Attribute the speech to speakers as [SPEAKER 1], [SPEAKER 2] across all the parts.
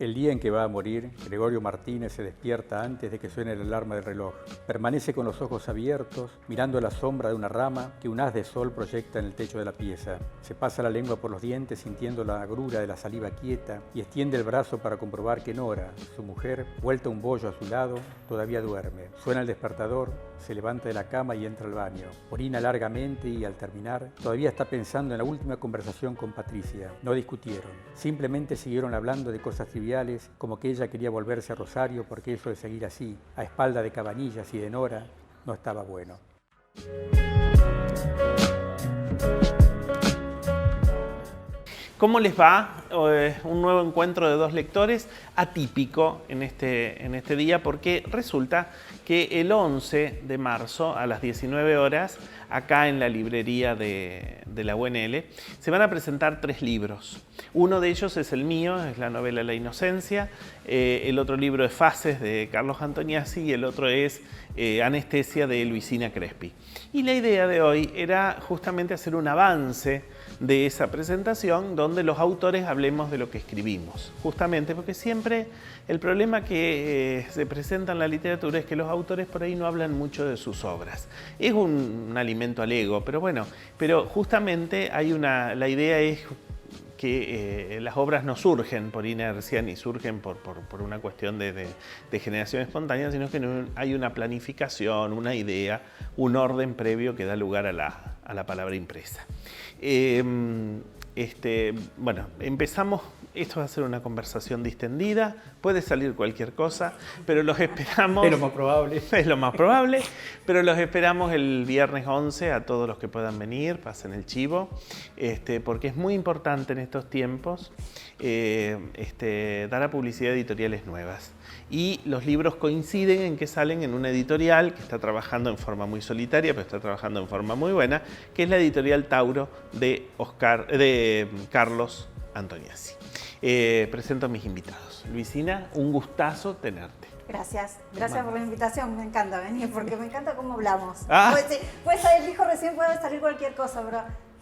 [SPEAKER 1] El día en que va a morir, Gregorio Martínez se despierta antes de que suene la alarma del reloj. Permanece con los ojos abiertos, mirando la sombra de una rama que un haz de sol proyecta en el techo de la pieza. Se pasa la lengua por los dientes sintiendo la agrura de la saliva quieta y extiende el brazo para comprobar que Nora, su mujer, vuelta un bollo a su lado, todavía duerme. Suena el despertador, se levanta de la cama y entra al baño. Orina largamente y al terminar, todavía está pensando en la última conversación con Patricia. No discutieron, simplemente siguieron hablando de cosas triviales, como que ella quería volverse a Rosario porque eso de seguir así, a espalda de Cabanillas y de Nora, no estaba bueno.
[SPEAKER 2] ¿Cómo les va? Un nuevo encuentro de dos lectores, atípico en este día, porque resulta que el 11 de marzo a las 19 horas, acá en la librería de la UNL, se van a presentar 3 libros. Uno de ellos es el mío, es la novela La Inocencia, el otro libro es Fases de Carlos Antoniazzi y el otro es Anestesia de Luisina Crespi. Y la idea de hoy era justamente hacer un avance de esa presentación donde los autores hablemos de lo que escribimos, justamente porque siempre el problema que se presenta en la literatura es que los autores por ahí no hablan mucho de sus obras. Es un alimento al ego, pero bueno, pero justamente la idea es que las obras no surgen por inercia ni surgen por una cuestión de generación espontánea, sino que hay una planificación, una idea, un orden previo que da lugar a la palabra impresa. Bueno, empezamos. Esto va a ser una conversación distendida, puede salir cualquier cosa, pero los esperamos.
[SPEAKER 1] Es lo más probable.
[SPEAKER 2] Es lo más probable, pero los esperamos el viernes 11 a todos los que puedan venir, pasen el chivo, porque es muy importante en estos tiempos dar a publicidad editoriales nuevas. Y los libros coinciden en que salen en una editorial que está trabajando en forma muy solitaria, pero está trabajando en forma muy buena, que es la editorial Tauro de Carlos Antoniazzi. Presento a mis invitados. Luisina, un gustazo tenerte.
[SPEAKER 3] Gracias por la invitación, me encanta venir porque me encanta cómo hablamos.
[SPEAKER 2] Ah.
[SPEAKER 3] Pues él dijo recién puede salir cualquier cosa,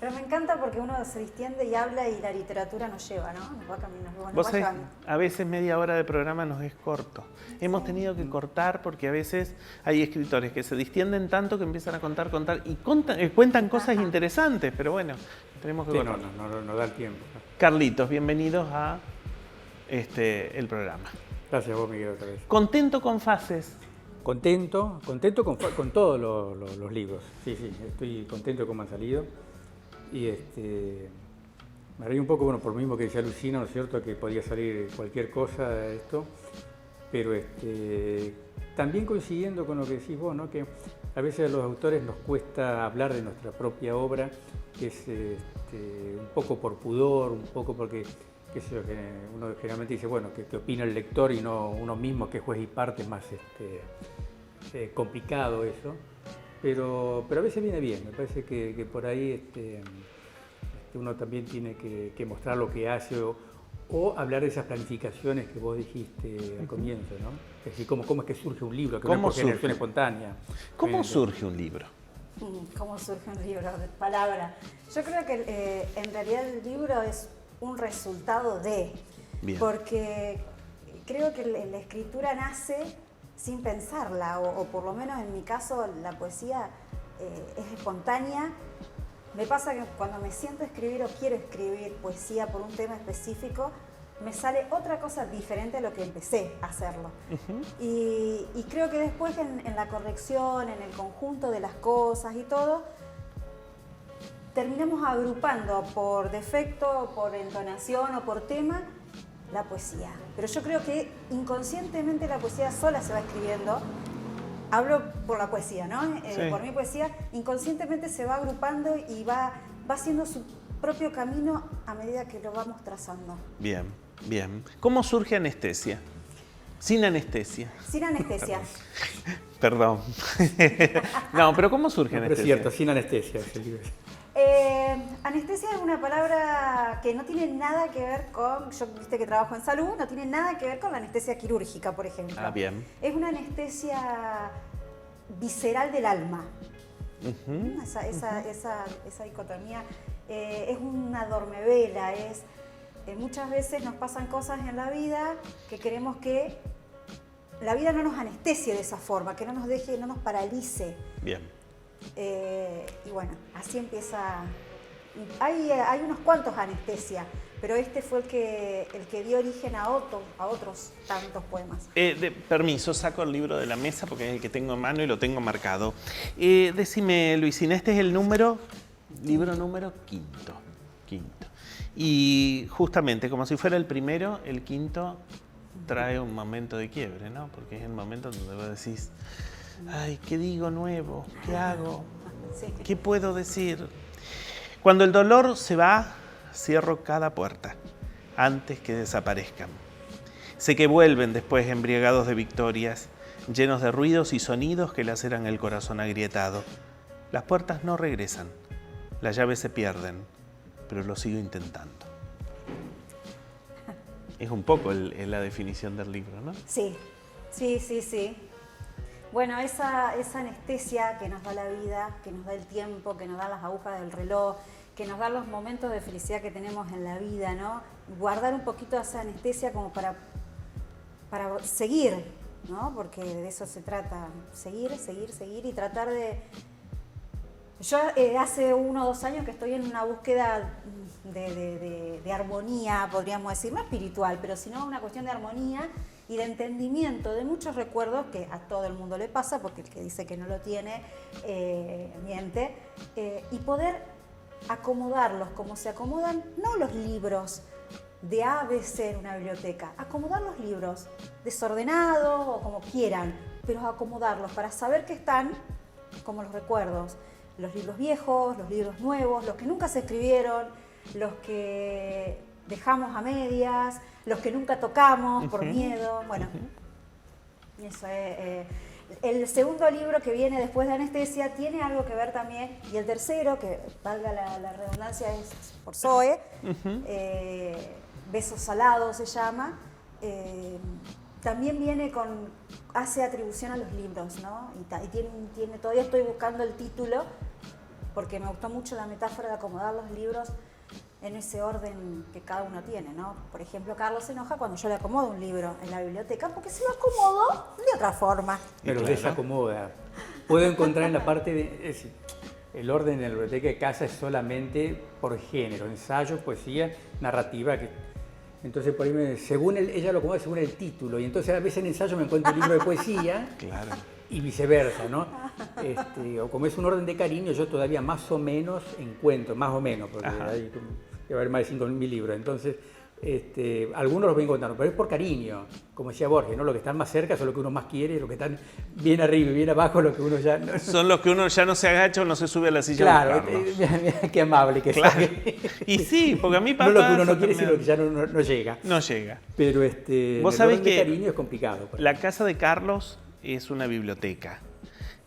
[SPEAKER 3] pero me encanta porque uno se distiende y habla y la literatura nos lleva, ¿no? Nos va caminando,
[SPEAKER 2] Vos sabés, a veces media hora de programa nos es corto. Hemos tenido que cortar porque a veces hay escritores que se distienden tanto que empiezan a contar y cuentan cosas interesantes, pero bueno, tenemos que cortar.
[SPEAKER 1] No da el tiempo.
[SPEAKER 2] Carlitos, bienvenidos a el programa.
[SPEAKER 1] Gracias a vos, Miguel, otra vez.
[SPEAKER 2] ¿Contento con Fases?
[SPEAKER 1] Contento con todos los libros. Sí, estoy contento de cómo han salido. Y me reí un poco, bueno, por lo mismo que decía Lucina, ¿no es cierto?, que podía salir cualquier cosa de esto, pero también coincidiendo con lo que decís vos, ¿no?, que a veces a los autores nos cuesta hablar de nuestra propia obra, que es un poco por pudor, un poco porque, qué sé yo, que uno generalmente dice, bueno, que opina el lector y no uno mismo, que es juez y parte, es más complicado eso. Pero a veces viene bien, me parece que por ahí uno también tiene que mostrar lo que hace o hablar de esas planificaciones que vos dijiste al comienzo, ¿no? Es decir, cómo es que surge un libro, que no es por generación espontánea.
[SPEAKER 2] ¿Cómo surge un libro?
[SPEAKER 3] ¿Cómo surge un libro? Palabra. Yo creo que en realidad el libro es un resultado de,
[SPEAKER 2] Bien.
[SPEAKER 3] Porque creo que la escritura nace sin pensarla, o por lo menos en mi caso la poesía es espontánea. Me pasa que cuando me siento a escribir o quiero escribir poesía por un tema específico, me sale otra cosa diferente a lo que empecé a hacerlo. Y creo que después en la corrección, en el conjunto de las cosas y todo, terminamos agrupando por defecto, por entonación o por tema, la poesía. Pero yo creo que inconscientemente la poesía sola se va escribiendo. Hablo por la poesía, ¿no?
[SPEAKER 2] Sí.
[SPEAKER 3] Por mi poesía, inconscientemente se va agrupando y va haciendo su propio camino a medida que lo vamos trazando.
[SPEAKER 2] Bien. ¿Cómo surge Anestesia? Sin anestesia.
[SPEAKER 3] Sin anestesia.
[SPEAKER 2] Perdón. No, pero ¿cómo surge Anestesia?
[SPEAKER 1] Es cierto, sin anestesia.
[SPEAKER 3] Anestesia es una palabra que no tiene nada que ver con, yo viste que trabajo en salud, no tiene nada que ver con la anestesia quirúrgica, por ejemplo.
[SPEAKER 2] Ah, bien.
[SPEAKER 3] Es una anestesia visceral del alma. Esa dicotomía es una dormevela, es muchas veces nos pasan cosas en la vida que queremos que la vida no nos anestesie de esa forma, que no nos deje, no nos paralice.
[SPEAKER 2] Bien.
[SPEAKER 3] Y bueno, así empieza. Hay unos cuantos anestesia, pero este fue el que dio origen a otros tantos poemas.
[SPEAKER 2] Permiso, saco el libro de la mesa porque es el que tengo en mano y lo tengo marcado. Decime, Luisina, este es el libro número quinto. Y justamente, como si fuera el primero, el quinto trae un momento de quiebre, ¿no? Porque es el momento donde vos decís, ay, ¿qué digo nuevo? ¿Qué hago?
[SPEAKER 3] Sí.
[SPEAKER 2] ¿Qué puedo decir? Cuando el dolor se va, cierro cada puerta antes que desaparezcan. Sé que vuelven después embriagados de victorias, llenos de ruidos y sonidos que laceran el corazón agrietado. Las puertas no regresan, las llaves se pierden, pero lo sigo intentando. Es un poco la definición del libro, ¿no?
[SPEAKER 3] Sí. Bueno, esa anestesia que nos da la vida, que nos da el tiempo, que nos da las agujas del reloj, que nos da los momentos de felicidad que tenemos en la vida, ¿no? Guardar un poquito esa anestesia como para seguir, ¿no? Porque de eso se trata, seguir y tratar de... Yo hace 1 o 2 años que estoy en una búsqueda de armonía, podríamos decir, no espiritual, pero sino una cuestión de armonía y de entendimiento de muchos recuerdos que a todo el mundo le pasa, porque el que dice que no lo tiene, miente, y poder acomodarlos como se acomodan, no los libros de ABC en una biblioteca, acomodar los libros desordenados o como quieran, pero acomodarlos para saber que están como los recuerdos. Los libros viejos, los libros nuevos, los que nunca se escribieron, los que dejamos a medias, los que nunca tocamos por miedo. Bueno, eso es. El segundo libro que viene después de Anestesia tiene algo que ver también, y el tercero, que valga la redundancia, es por Zoe, Besos Salados se llama. También viene hace atribución a los libros, ¿no? Y tiene, todavía estoy buscando el título, porque me gustó mucho la metáfora de acomodar los libros en ese orden que cada uno tiene, ¿no? Por ejemplo, Carlos se enoja cuando yo le acomodo un libro en la biblioteca, porque se lo acomodo de otra forma.
[SPEAKER 1] Pero desacomoda. Puedo encontrar en la parte el orden en la biblioteca de casa es solamente por género, ensayo, poesía, narrativa, entonces por ahí según ella lo acomoda según el título, y entonces a veces en ensayo me encuentro un libro de poesía.
[SPEAKER 2] Claro.
[SPEAKER 1] Y viceversa, ¿no? O como es un orden de cariño, yo todavía más o menos encuentro, más o menos, porque hay que haber más de 5.000 libros. Entonces, algunos los voy encontrando, pero es por cariño, como decía Borges, ¿no? Los que están más cerca son los que uno más quiere, y los que están bien arriba y bien abajo, los que uno ya... No...
[SPEAKER 2] Son los que uno ya no se agacha o no se sube a la silla.
[SPEAKER 1] Claro, qué amable que
[SPEAKER 2] claro.
[SPEAKER 1] sabe.
[SPEAKER 2] Y sí, porque a mí papá...
[SPEAKER 1] No lo que uno no quiere, sino que ya no llega.
[SPEAKER 2] No llega.
[SPEAKER 1] Pero
[SPEAKER 2] vos sabés que
[SPEAKER 1] de cariño es complicado.
[SPEAKER 2] La casa de Carlos es una biblioteca.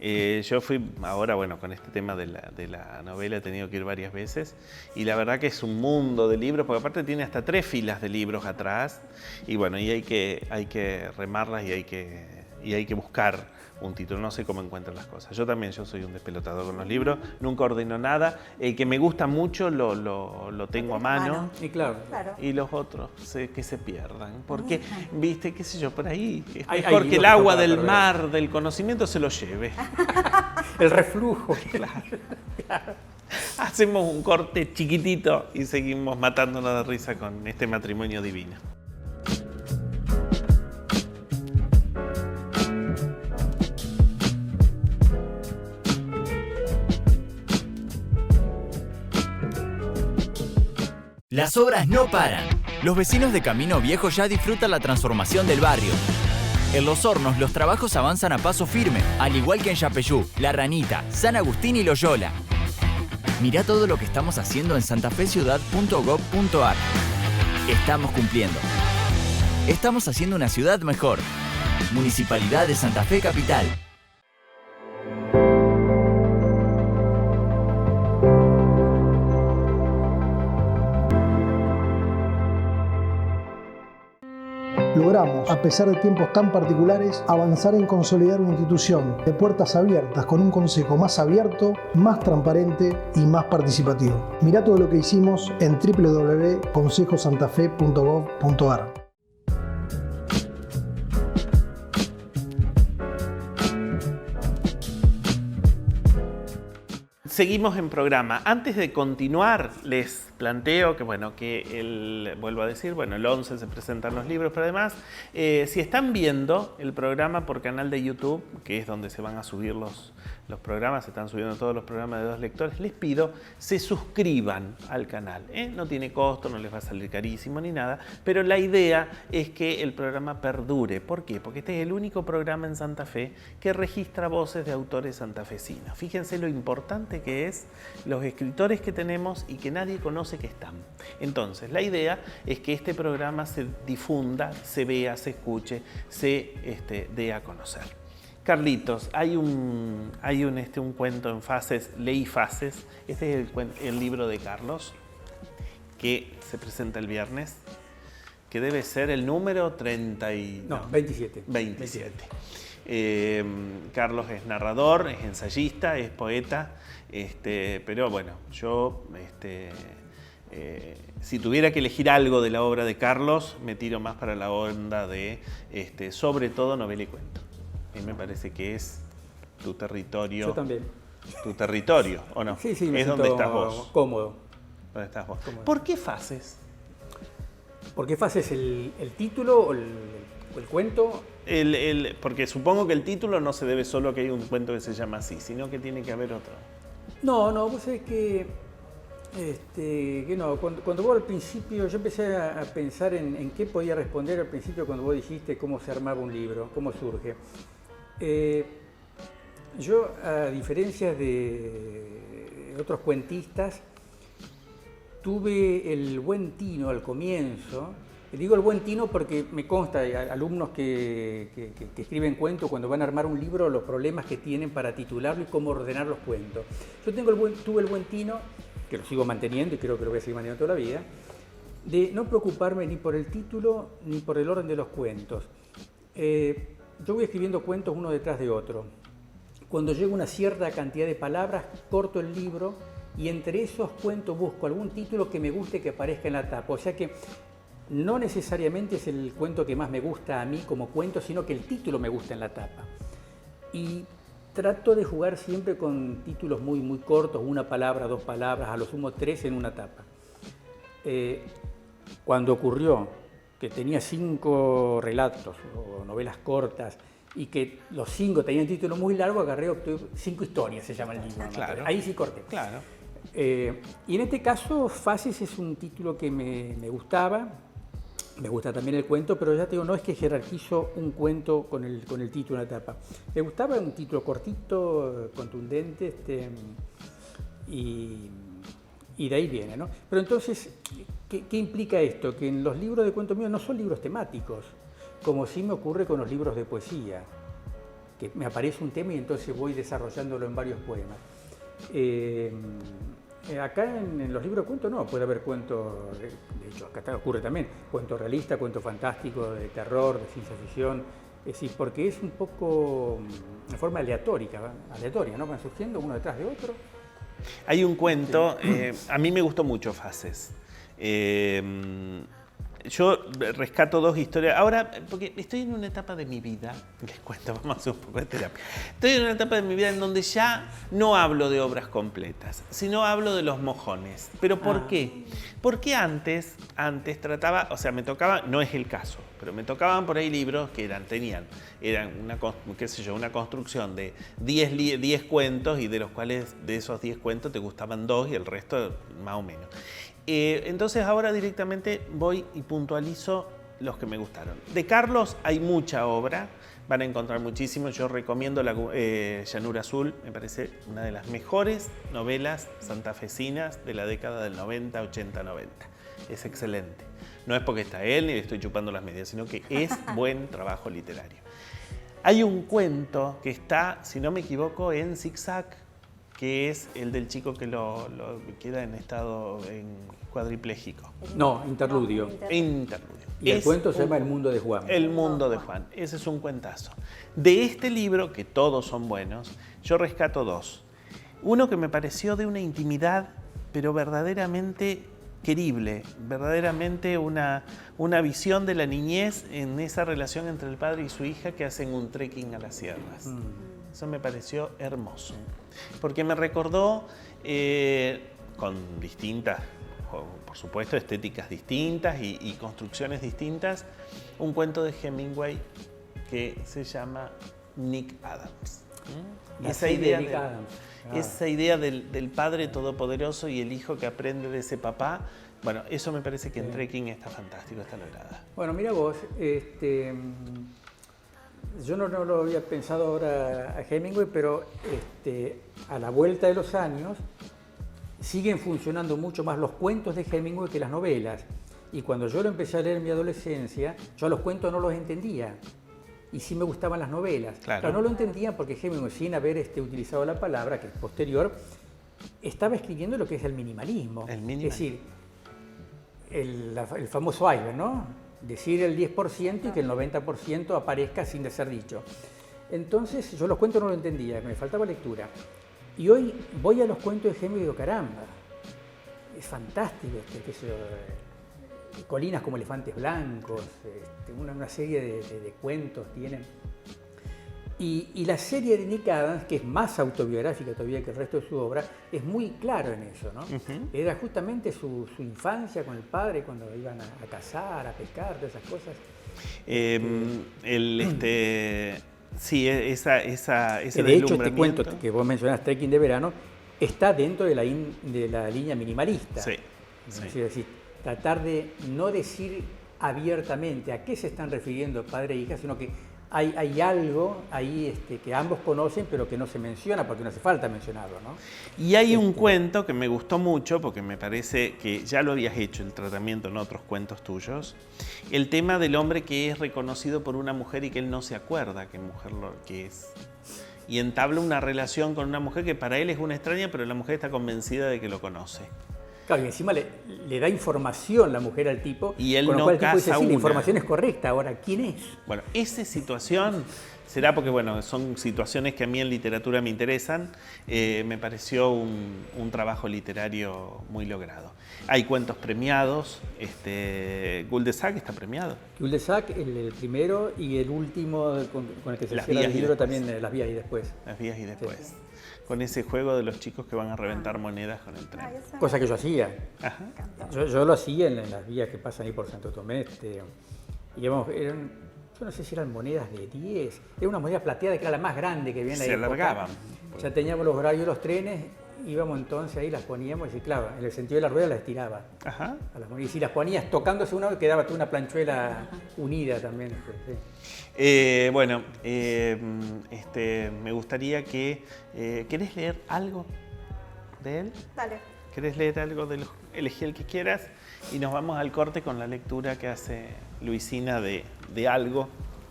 [SPEAKER 2] Yo fui ahora, bueno, con este tema de la novela he tenido que ir varias veces y la verdad que es un mundo de libros, porque aparte tiene hasta 3 filas de libros atrás y bueno, y hay que remarlas y hay que buscar un título, no sé cómo encuentran las cosas. Yo soy un despelotado con los libros, nunca ordeno nada, el que me gusta mucho lo tengo a mano.
[SPEAKER 1] Y claro.
[SPEAKER 2] Y los otros que se pierdan, porque, viste, qué sé yo, por ahí es
[SPEAKER 1] Hay
[SPEAKER 2] mejor que el
[SPEAKER 1] libros
[SPEAKER 2] agua
[SPEAKER 1] para
[SPEAKER 2] del
[SPEAKER 1] perder.
[SPEAKER 2] mar, del conocimiento se lo lleve.
[SPEAKER 1] El reflujo.
[SPEAKER 2] Claro. Hacemos un corte chiquitito y seguimos matándonos de risa con este matrimonio divino.
[SPEAKER 4] Las obras no paran. Los vecinos de Camino Viejo ya disfrutan la transformación del barrio. En Los Hornos los trabajos avanzan a paso firme, al igual que en Yapeyú, La Ranita, San Agustín y Loyola. Mirá todo lo que estamos haciendo en santafeciudad.gov.ar. Estamos cumpliendo. Estamos haciendo una ciudad mejor. Municipalidad de Santa Fe Capital.
[SPEAKER 5] logramos, a pesar de tiempos tan particulares, avanzar en consolidar una institución de puertas abiertas con un consejo más abierto, más transparente y más participativo. Mirá todo lo que hicimos en www.consejosantafe.gov.ar.
[SPEAKER 2] Seguimos en programa. Antes de continuar, les planteo que, vuelvo a decir, el 11 se presentan los libros, pero además, si están viendo el programa por canal de YouTube, que es donde se van a subir los programas, se están subiendo todos los programas de Dos Lectores, les pido se suscriban al canal. No tiene costo, no les va a salir carísimo ni nada, pero la idea es que el programa perdure. ¿Por qué? Porque este es el único programa en Santa Fe que registra voces de autores santafesinos. Fíjense lo importante que es los escritores que tenemos y que nadie conoce que están. Entonces, la idea es que este programa se difunda, se vea, se escuche, se dé a conocer. Carlitos, hay un cuento en fases, leí fases. Este es el libro de Carlos, que se presenta el viernes, que debe ser el número
[SPEAKER 1] 27.
[SPEAKER 2] 27. Carlos es narrador, es ensayista, es poeta, pero bueno, yo si tuviera que elegir algo de la obra de Carlos, me tiro más para la onda de, sobre todo, novela y cuento. A mí me parece que es tu territorio.
[SPEAKER 1] Yo también.
[SPEAKER 2] Tu territorio, ¿o no?
[SPEAKER 1] Sí,
[SPEAKER 2] es donde estás vos.
[SPEAKER 1] Cómodo.
[SPEAKER 2] ¿Dónde estás vos?
[SPEAKER 1] Cómodo.
[SPEAKER 2] ¿Por qué fases?
[SPEAKER 1] ¿Por qué fases el título o el cuento?
[SPEAKER 2] Porque supongo que el título no se debe solo a que hay un cuento que se llama así, sino que tiene que haber otro.
[SPEAKER 1] No, vos sabés que no, cuando vos al principio, yo empecé a pensar en qué podía responder al principio cuando vos dijiste cómo se armaba un libro, cómo surge. Yo, a diferencia de otros cuentistas, tuve el buen tino al comienzo. Digo el buen tino porque me consta, alumnos que escriben cuentos, cuando van a armar un libro, los problemas que tienen para titularlo y cómo ordenar los cuentos. Yo tuve el buen tino, que lo sigo manteniendo y creo que lo voy a seguir manteniendo toda la vida, de no preocuparme ni por el título ni por el orden de los cuentos. Yo voy escribiendo cuentos uno detrás de otro. Cuando llego a una cierta cantidad de palabras, corto el libro y entre esos cuentos busco algún título que me guste que aparezca en la tapa. O sea que no necesariamente es el cuento que más me gusta a mí como cuento, sino que el título me gusta en la tapa. Y trato de jugar siempre con títulos muy, muy cortos, una palabra, dos palabras, a lo sumo 3 en una tapa. Cuando ocurrió que tenía 5 relatos o novelas cortas y que los 5 tenían título muy largo, agarré 5 historias, se llama el libro.
[SPEAKER 2] Claro.
[SPEAKER 1] Ahí sí corté.
[SPEAKER 2] Claro.
[SPEAKER 1] Y en este caso, Fases es un título que me gustaba. Me gusta también el cuento, pero ya te digo, no es que jerarquizo un cuento con el título en la tapa. Me gustaba un título cortito, contundente, y de ahí viene, ¿no? Pero entonces, ¿qué implica esto? Que en los libros de cuentos míos no son libros temáticos, como sí me ocurre con los libros de poesía, que me aparece un tema y entonces voy desarrollándolo en varios poemas. Acá en los libros de cuentos no, puede haber cuentos, de hecho acá ocurre también, cuento realista, cuento fantástico, de terror, de ciencia ficción, es decir, porque es un poco de forma aleatoria, ¿no? Van surgiendo uno detrás de otro.
[SPEAKER 2] Hay un cuento, a mí me gustó mucho Fases. Yo rescato 2 historias. Ahora, porque estoy en una etapa de mi vida, les cuento, vamos a hacer un poco de terapia. Estoy en una etapa de mi vida en donde ya no hablo de obras completas, sino hablo de los mojones. ¿Pero por qué? Porque antes trataba, o sea, me tocaba, no es el caso, pero me tocaban por ahí libros que eran una construcción de 10 cuentos y de los cuales de esos 10 cuentos te gustaban 2 y el resto más o menos. Entonces ahora directamente voy y puntualizo los que me gustaron. De Carlos hay mucha obra, van a encontrar muchísimo. Yo recomiendo Llanura Azul, me parece una de las mejores novelas santafesinas de la década del 90, 80, 90. Es excelente. No es porque está él ni le estoy chupando las medias, sino que es buen trabajo literario. Hay un cuento que está, si no me equivoco, en Zigzag, que es el del chico que lo queda en estado cuadripléjico.
[SPEAKER 1] No, interludio.
[SPEAKER 2] Interludio.
[SPEAKER 1] Y el cuento se llama El mundo de Juan.
[SPEAKER 2] El mundo de Juan. Ese es un cuentazo. De este libro, que todos son buenos, yo rescato dos. Uno que me pareció de una intimidad, pero verdaderamente querible, verdaderamente una visión de la niñez en esa relación entre el padre y su hija que hacen un trekking a las sierras. Eso me pareció hermoso, porque me recordó con distintas, por supuesto, estéticas distintas y construcciones distintas, un cuento de Hemingway que se llama Nick Adams. Esa idea del padre todopoderoso y el hijo que aprende de ese papá, bueno, eso me parece que en Trekking está fantástico, está lograda.
[SPEAKER 1] Bueno, mira vos, yo no lo había pensado ahora a Hemingway, pero a la vuelta de los años siguen funcionando mucho más los cuentos de Hemingway que las novelas. Y cuando yo lo empecé a leer en mi adolescencia, yo a los cuentos no los entendía. Y sí me gustaban las novelas.
[SPEAKER 2] Claro.
[SPEAKER 1] Pero no lo entendía porque Hemingway, sin haber utilizado la palabra, que es posterior, estaba escribiendo lo que es el minimalismo. Es decir, el famoso iceberg, ¿no? Decir el 10% y que el 90% aparezca sin de ser dicho. Entonces, yo los cuentos no lo entendía, me faltaba lectura. Y hoy voy a los cuentos de Hemingway y digo, caramba, es fantástico, Colinas como elefantes blancos, una serie de cuentos tienen. Y la serie de Nick Adams, que es más autobiográfica todavía que el resto de su obra, es muy claro en eso, ¿no? Era justamente su infancia con el padre cuando iban a cazar, a pescar, todas esas cosas.
[SPEAKER 2] Sí, ese
[SPEAKER 1] de hecho, este cuento que vos mencionás, Trekking de verano, está dentro de la línea minimalista.
[SPEAKER 2] Sí.
[SPEAKER 1] Es decir, tratar de no decir abiertamente a qué se están refiriendo padre e hija, sino que hay algo ahí que ambos conocen, pero que no se menciona porque no hace falta mencionarlo, ¿no?
[SPEAKER 2] Y hay un cuento que me gustó mucho, porque me parece que ya lo habías hecho el tratamiento en otros cuentos tuyos, el tema del hombre que es reconocido por una mujer y que él no se acuerda qué mujer que es. Y entabla una relación con una mujer que para él es una extraña, pero la mujer está convencida de que lo conoce.
[SPEAKER 1] Claro, y encima le da información la mujer al tipo,
[SPEAKER 2] y él
[SPEAKER 1] con lo
[SPEAKER 2] no
[SPEAKER 1] cual el tipo dice,
[SPEAKER 2] casa
[SPEAKER 1] sí,
[SPEAKER 2] una.
[SPEAKER 1] La información es correcta, ahora, ¿quién es?
[SPEAKER 2] Bueno, esa situación será porque, bueno, son situaciones que a mí en literatura me interesan. Me pareció un trabajo literario muy logrado. Hay cuentos premiados. Gul-de-Sac está premiado.
[SPEAKER 1] Gul-de-Sac, el primero, y el último con el que se cierra el libro también, Las vías y después.
[SPEAKER 2] Las vías y después.
[SPEAKER 1] Sí.
[SPEAKER 2] Con ese juego de los chicos que van a reventar monedas con el tren.
[SPEAKER 1] Cosa que yo hacía.
[SPEAKER 2] Ajá.
[SPEAKER 1] Yo lo hacía en las vías que pasan ahí por Santo Tomé. Y yo no sé si eran monedas de 10, era una moneda plateada que era la más grande que había en la época.
[SPEAKER 2] Se alargaban.
[SPEAKER 1] Ya teníamos los horarios de los trenes, íbamos entonces ahí, las poníamos y claro, en el sentido de la rueda las estiraba.
[SPEAKER 2] Ajá.
[SPEAKER 1] A las monedas. Y si las ponías tocándose una vez, quedaba toda una planchuela unida también. Sí.
[SPEAKER 2] Me gustaría que... ¿Querés leer algo de él?
[SPEAKER 3] Dale.
[SPEAKER 2] ¿Querés leer algo de los... Elegí el que quieras y nos vamos al corte con la lectura que hace Luisina de algo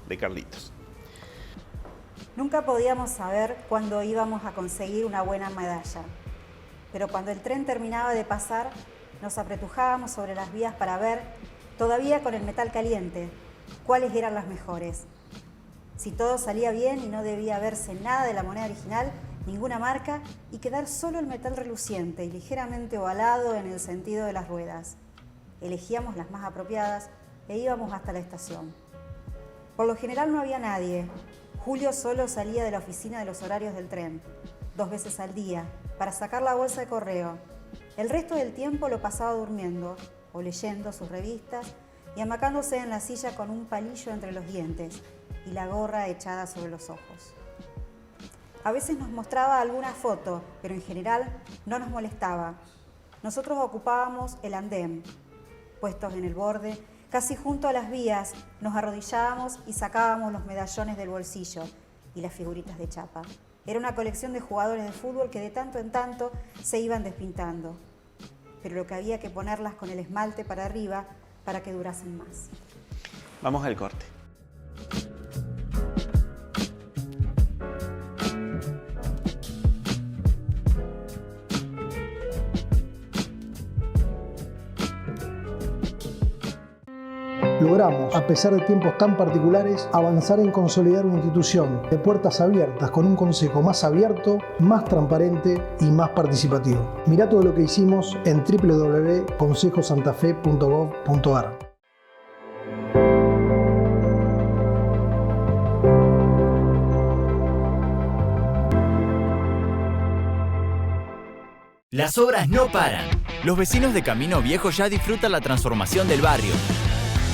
[SPEAKER 2] de Carlitos.
[SPEAKER 3] Nunca podíamos saber cuándo íbamos a conseguir una buena medalla, pero cuando el tren terminaba de pasar, nos apretujábamos sobre las vías para ver, todavía con el metal caliente, cuáles eran las mejores. Si todo salía bien y no debía verse nada de la moneda original, ninguna marca, y quedar solo el metal reluciente y ligeramente ovalado en el sentido de las ruedas. Elegíamos las más apropiadas e íbamos hasta la estación. Por lo general no había nadie. Julio solo salía de la oficina de los horarios del tren, 2 veces al día, para sacar la bolsa de correo. El resto del tiempo lo pasaba durmiendo o leyendo sus revistas y amacándose en la silla con un palillo entre los dientes y la gorra echada sobre los ojos. A veces nos mostraba alguna foto, pero en general no nos molestaba. Nosotros ocupábamos el andén. Puestos en el borde, casi junto a las vías, nos arrodillábamos y sacábamos los medallones del bolsillo y las figuritas de chapa. Era una colección de jugadores de fútbol que de tanto en tanto se iban despintando. Pero lo que había que ponerlas con el esmalte para arriba para que durasen más.
[SPEAKER 2] Vamos al corte.
[SPEAKER 5] logramos, a pesar de tiempos tan particulares, avanzar en consolidar una institución de puertas abiertas con un consejo más abierto, más transparente y más participativo. Mirá todo lo que hicimos en www.consejosantafe.gov.ar.
[SPEAKER 4] Las obras no paran. Los vecinos de Camino Viejo ya disfrutan la transformación del barrio.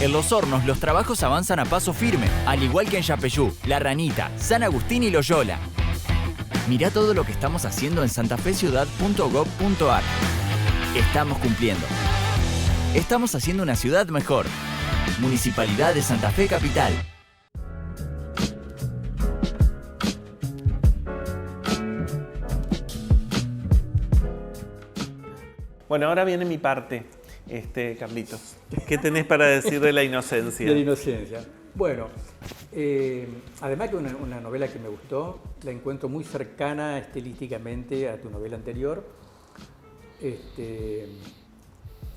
[SPEAKER 4] En Los Hornos los trabajos avanzan a paso firme, al igual que en Yapeyú, La Ranita, San Agustín y Loyola. Mirá todo lo que estamos haciendo en santafeciudad.gov.ar. Estamos cumpliendo. Estamos haciendo una ciudad mejor. Municipalidad de Santa Fe Capital.
[SPEAKER 2] Bueno, ahora viene mi parte, Carlitos. ¿Qué tenés para decir de la inocencia?
[SPEAKER 1] De la inocencia. Bueno, además que una novela que me gustó, la encuentro muy cercana estilísticamente a tu novela anterior.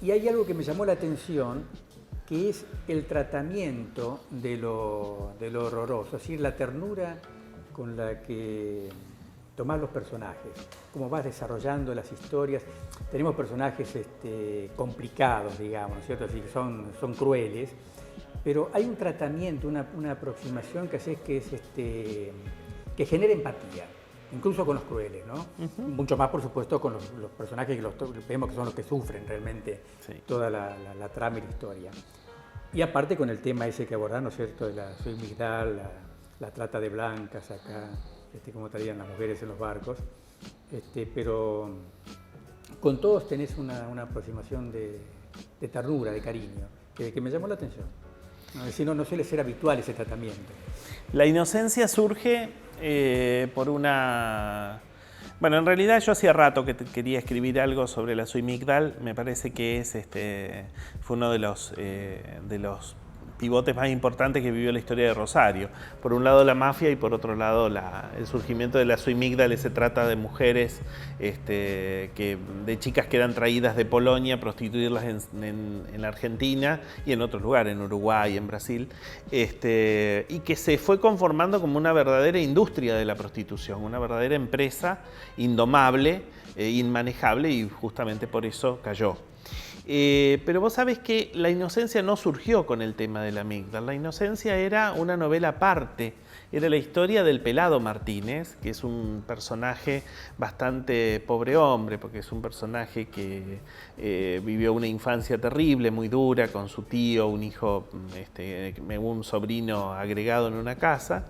[SPEAKER 1] Y hay algo que me llamó la atención, que es el tratamiento de lo horroroso, es decir, la ternura con la que tomás los personajes, cómo vas desarrollando las historias. Tenemos personajes complicados, digamos, ¿no es cierto? Así que son crueles, pero hay un tratamiento, una aproximación que haces que es que genera empatía, incluso con los crueles, ¿no? Mucho más, por supuesto, con los personajes que vemos que son los que sufren realmente toda la trama y la historia. Y aparte con el tema ese que abordás, ¿no es cierto?, de la Soy Migdal, la trata de blancas acá, cómo traían las mujeres en los barcos, pero con todos tenés una aproximación de ternura, de cariño, que me llamó la atención. Es decir, no suele ser habitual ese tratamiento.
[SPEAKER 2] La inocencia surge por una... Bueno, en realidad yo hacía rato que quería escribir algo sobre la Soy Migdal. Me parece que fue uno de los pivotes más importantes que vivió la historia de Rosario. Por un lado la mafia y por otro lado el surgimiento de la Soy Migdal. Se trata de mujeres, de chicas que eran traídas de Polonia, prostituirlas en la Argentina y en otros lugares, en Uruguay, en Brasil, y que se fue conformando como una verdadera industria de la prostitución, una verdadera empresa indomable, inmanejable, y justamente por eso cayó. Pero vos sabés que la inocencia no surgió con el tema de la Migdal. La inocencia era una novela aparte. Era la historia del Pelado Martínez, que es un personaje bastante pobre hombre, porque es un personaje que vivió una infancia terrible, muy dura, con su tío, un hijo, un sobrino agregado en una casa.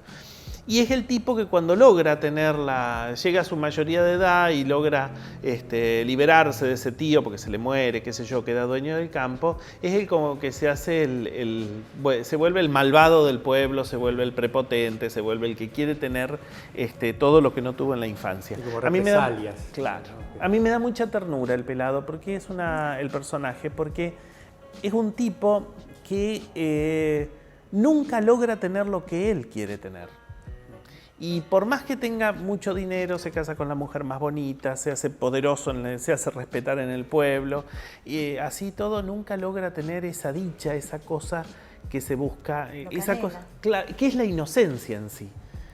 [SPEAKER 2] Y es el tipo que cuando logra llega a su mayoría de edad y logra liberarse de ese tío porque se le muere, qué sé yo, queda dueño del campo, es él como que se hace se vuelve el malvado del pueblo, se vuelve el prepotente, se vuelve el que quiere tener todo lo que no tuvo en la infancia.
[SPEAKER 1] Como represalias.
[SPEAKER 2] Claro. A mí me da mucha ternura el Pelado, porque es el personaje, porque es un tipo que nunca logra tener lo que él quiere tener. Y por más que tenga mucho dinero, se casa con la mujer más bonita, se hace poderoso, se hace respetar en el pueblo, y así todo nunca logra tener esa dicha, esa cosa que se busca, esa cosa, que es la inocencia en sí.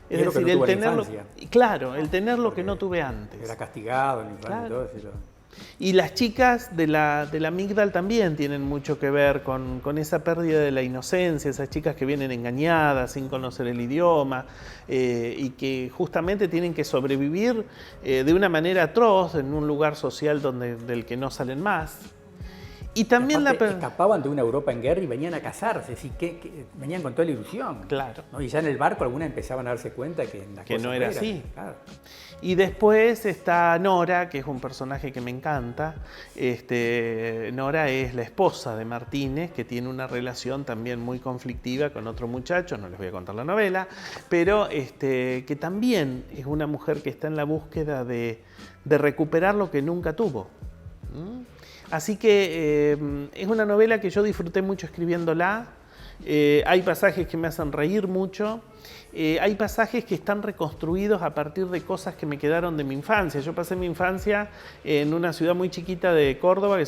[SPEAKER 2] Es decir, el tenerlo, claro, el tener lo que no tuve antes.
[SPEAKER 1] Era castigado en la infancia,
[SPEAKER 2] claro.
[SPEAKER 1] Y todo.
[SPEAKER 2] Y las chicas de la Migdal también tienen mucho que ver con esa pérdida de la inocencia, esas chicas que vienen engañadas, sin conocer el idioma, y que justamente tienen que sobrevivir de una manera atroz en un lugar social del que no salen más. Y también
[SPEAKER 1] escapaban de una Europa en guerra y venían a casarse, así que venían con toda la ilusión.
[SPEAKER 2] Claro.
[SPEAKER 1] ¿No? Y ya en el barco algunas empezaban a darse cuenta que
[SPEAKER 2] no era así.
[SPEAKER 1] Claro.
[SPEAKER 2] Y después está Nora, que es un personaje que me encanta. Nora es la esposa de Martínez, que tiene una relación también muy conflictiva con otro muchacho, no les voy a contar la novela, pero que también es una mujer que está en la búsqueda de recuperar lo que nunca tuvo. Así que es una novela que yo disfruté mucho escribiéndola. Hay pasajes que me hacen reír mucho. Hay pasajes que están reconstruidos a partir de cosas que me quedaron de mi infancia. Yo pasé mi infancia en una ciudad muy chiquita de Córdoba que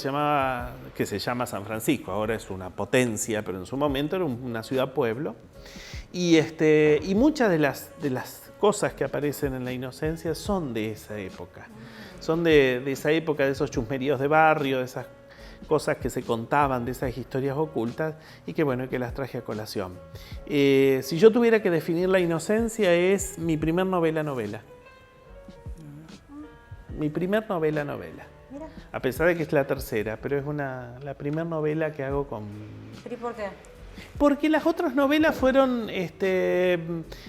[SPEAKER 2] se llama San Francisco. Ahora es una potencia, pero en su momento era una ciudad-pueblo. Y muchas de las cosas que aparecen en La Inocencia son de esa época. Son de esa época, de esos chusmeríos de barrio, de esas cosas que se contaban, de esas historias ocultas, y que bueno, que las traje a colación. Si yo tuviera que definir La Inocencia, es mi primer novela. Mi primer novela.
[SPEAKER 3] Mira.
[SPEAKER 2] A pesar de que es la tercera, pero es la primera novela que hago con...
[SPEAKER 3] ¿Pero y por qué?
[SPEAKER 2] Porque las otras novelas fueron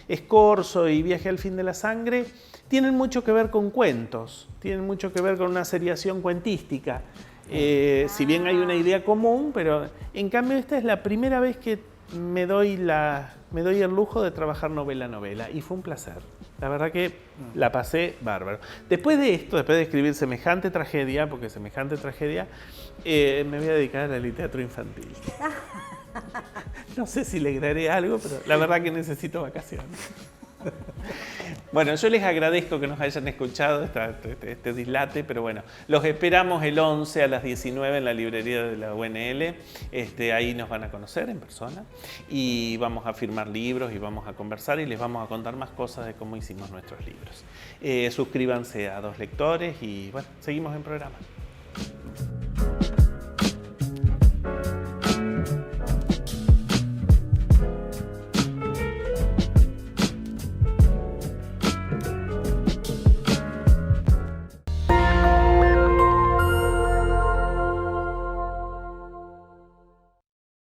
[SPEAKER 2] Escorzo y Viaje al fin de la sangre, tienen mucho que ver con cuentos, tienen mucho que ver con una seriación cuentística. Si bien hay una idea común, pero en cambio esta es la primera vez que me doy el lujo de trabajar novela a novela, y fue un placer. La verdad que la pasé bárbaro. Después de esto, después de escribir semejante tragedia, porque semejante tragedia, me voy a dedicar a la literatura infantil. No sé si lograré algo, pero la verdad que necesito vacaciones. Bueno, yo les agradezco que nos hayan escuchado este dislate, pero bueno, los esperamos el 11 a las 19 en la librería de la UNL. Ahí nos van a conocer en persona y vamos a firmar libros y vamos a conversar y les vamos a contar más cosas de cómo hicimos nuestros libros. Suscríbanse a Dos Lectores y bueno, seguimos en programa.